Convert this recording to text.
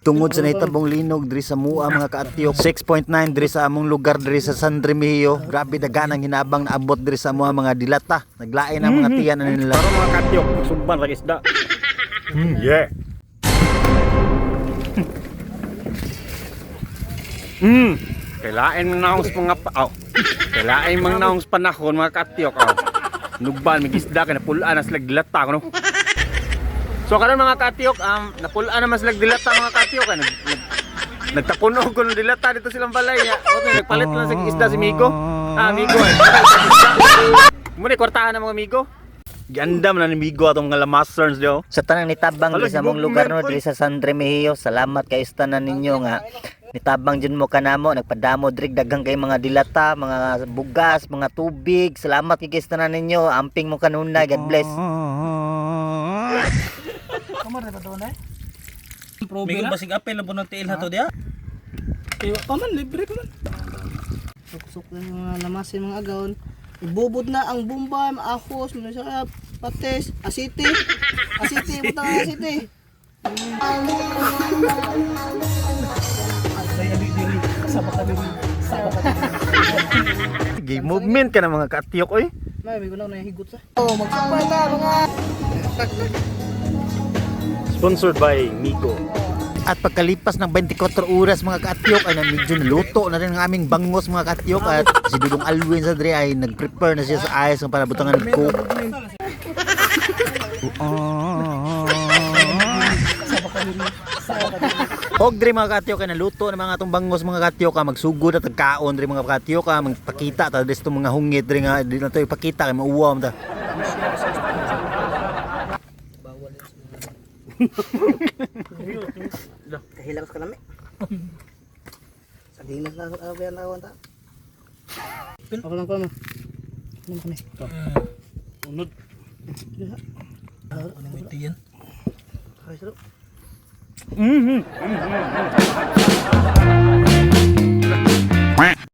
Tungod sa nahitabong linog diri sa mua mga kaatiyok, 6.9 diri sa among lugar diri sa San Remigio. Grabe daganang hinabang naabot diri sa mua mga dilata. Naglain ang mga tiyan na nila. Pero mga kaatiyok, sumban ra isda. Yeah. Kailain mang naong sa mga kailain mang naong sa panahon mga kaatiyok. Nugban mig isda kay napulaan na sila dilata kuno. So karon mga kaatiyok, napulaan naman sila dilata mga kaatiyok. Nagtapunog ko ng dilata dito silang balay niya. Okay, nagpalit na sa isda si Migo. Migo eh. Muna kwartahan ng mga Migo. Ganda man na ni Migo atong mga lamasers diyo. Sa tanang nitabang diri sa among lugar no diri sa San Remigio, salamat kay istanan ninyo nga nitabang jud mo kanamo, nagpadamo diri daghang kay mga dilata, mga bugas, mga tubig. Salamat kay istanan ninyo, amping mo kanunay. God bless. Kamar na to na. Migo basig apel na po ng tiil hato diya. Paman libre ko man. Suksok na yung mga lamasin mga agawon. Ibubod na ang Bombay, maahos, manasya, pates, asiti. Asiti, butang ang asiti. Game movement ka na mga kaatiyok oy. May ko na higot sa. Oh, magsapay na mga. Sponsored by Migo. At pagkalipas ng 24 oras mga kaatiyok ay medyo naluto na rin ang aming bangos mga kaatiyok. At si Dudong Alwin sa dre ay nag-prepare na siya sa ayos ng panabutangan ng coke. Og dre mga kaatiyok ay naluto na mga atong bangos mga kaatiyok, magsugod at tagkaon dre mga kaatiyok, magpakita ta dres itong mga hungit dre nga di na to ipakita kay mauwam ta. Kahilang ka namin. Sardinas na ako yan na ta. Ako lang ko mo. Ano ko ni? Unod. Ano mo tiyan? Ay, saro.